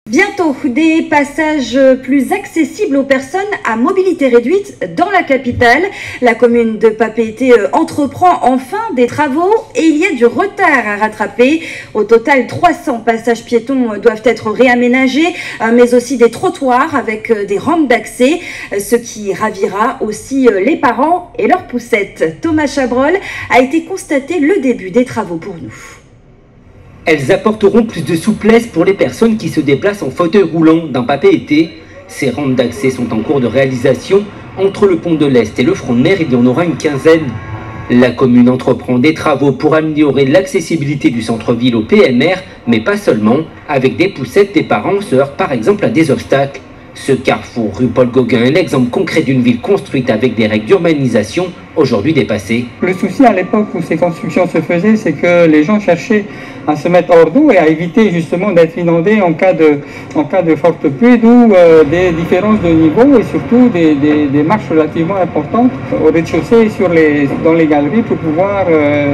Bientôt, des passages plus accessibles aux personnes à mobilité réduite dans la capitale. La commune de Papeete entreprend enfin des travaux et il y a du retard à rattraper. Au total, 300 passages piétons doivent être réaménagés, mais aussi des trottoirs avec des rampes d'accès, ce qui ravira aussi les parents et leurs poussettes. Thomas Chabrol a été constaté le début des travaux pour nous. Elles apporteront plus de souplesse pour les personnes qui se déplacent en fauteuil roulant dans Papeete. Ces rampes d'accès sont en cours de réalisation. Entre le pont de l'Est et le front de mer, il y en aura une quinzaine. La commune entreprend des travaux pour améliorer l'accessibilité du centre-ville au PMR, mais pas seulement. Avec des poussettes, des parents se heurtent par exemple à des obstacles. Ce carrefour rue Paul Gauguin est l'exemple concret d'une ville construite avec des règles d'urbanisation aujourd'hui dépassées. Le souci à l'époque où ces constructions se faisaient, c'est que les gens cherchaient à se mettre hors d'eau et à éviter justement d'être inondés en cas de forte pluie, d'où des différences de niveau et surtout des marches relativement importantes au rez-de-chaussée et dans les galeries pour pouvoir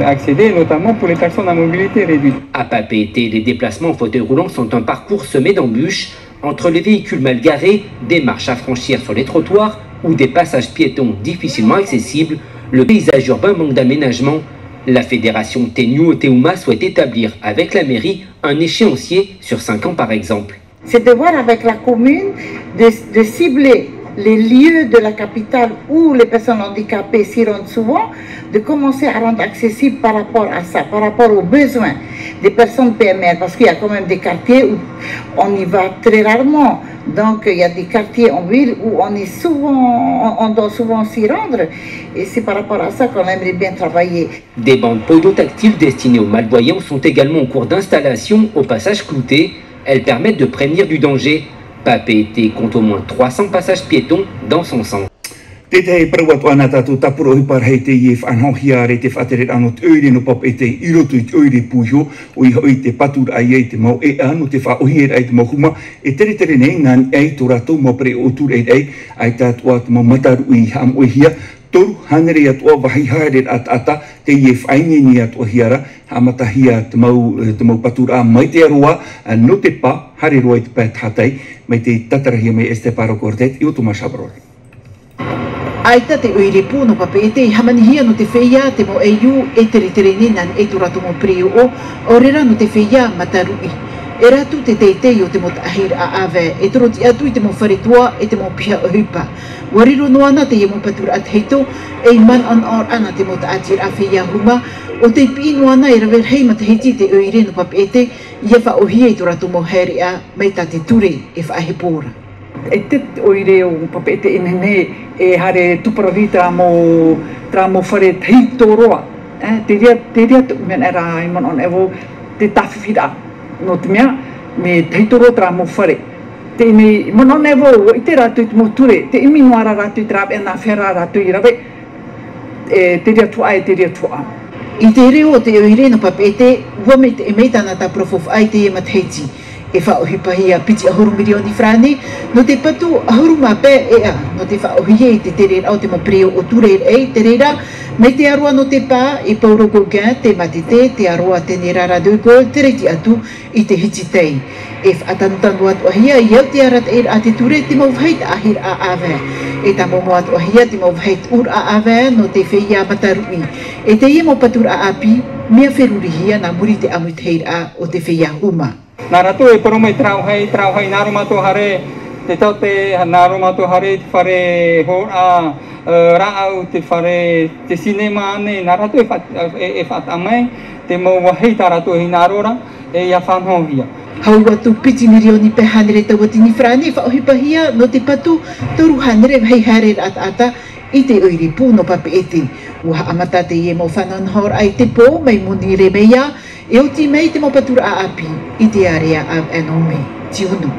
accéder, notamment pour les personnes à mobilité réduite. À Papeete, les déplacements en fauteuil roulant sont un parcours semé d'embûches. Entre les véhicules mal garés, des marches à franchir sur les trottoirs ou des passages piétons difficilement accessibles, le paysage urbain manque d'aménagement. La fédération Teniu Teuma souhaite établir avec la mairie un échéancier sur 5 ans par exemple. C'est de voir avec la commune de cibler les lieux de la capitale où les personnes handicapées s'y rendent souvent, de commencer à rendre accessible par rapport à ça, par rapport aux besoins des personnes PMR, parce qu'il y a quand même des quartiers où on y va très rarement. Donc il y a des quartiers en ville où on doit souvent s'y rendre, et c'est par rapport à ça qu'on aimerait bien travailler. Des bandes podotactiles destinées aux malvoyants sont également en cours d'installation au passage clouté. Elles permettent de prévenir du danger. Papeete compte au moins 300 passages piétons dans son sens. Te perwat wana tatu tapuro hipar heite yef anho hiare te fateret anot eure no Papeete irotu eure pujo o i te patur ai te mau e anu te fa ohier ai te mohuma e tere nei nan ai to rato mo pre otur ai tatu at mo mataru i ham ohia toru hanere at o vahi haere at te yef aini ni at ohiara amata hia te mau patur a mai te aroa no te pa hare roi te pat hatai mai te tatarahia mai este paro kortet i Thomas Chabrol. Aita te uiripu no Papeete I hamanihia no te wheia te mo eiu e tere ninan e turato mo priu o rera no te wheia matarui. E ratu te teitei o te mo tahir a ave e toroti atu I te mo wharetua e te mo pia o hupa. Wariro no ana te mo patur at heito e man an or ana te mo taatir a wheia huma o te pi no ana e rawer hei ma te hiti te uire no Papeete I e wha ohia e turato mo heri a mai ta te ture e wha hepora. E te oire o Papeete inene e hare tuparawi tra mo whare teitoroa. Te ria tu mena era I mon on evo te tawhiwhira no te mea me teitoro tra mo whare. Te ine mon on evo I te ratu I te mo ture, te imi noara ratu I trawe ana whera ratu I rawe. Te ria tua e te ria tua. I te reo te oire no Papeete, ua me te emeitana ta profof ai te e matheiti. E whaohipahia piti ahuru milioni frane, no te patu ahuru mape e a, no te whaohia I te tere au te mapreo o ture e te reira, me te aroa no te pā I Pauro Gauguin, te matite, te aroa te nerara dugo, te reiti atu I te hititei. E whatanutanu atu ahia I au te arat e a te ture te mauwheit ahir a ave. E ta momo atu ahia te mauwheit ur a ave no te wheia matarui. E te ia mo patur a api, mea wherurihia na muri te amutheir a o te wheia huma. Nā rātou e paroma I trau hei, nā romato hare, te tau te nā romato hare te whare ho a rāau te whare te cinema ane, nā rātou e whatamai, te mau wahei tā rātou hei nā rora, e ia whanhohia. Hau atu piti milioni pe hanere tawatini frane, whaohipahia no te patu, toru hanere hei hare ata I te uiripu no Papeete. Ua amata te ie mo whanonhor ai te pō, mai muni re meia, e o ti mei te mo patura a api, I te area a anome, tiunu.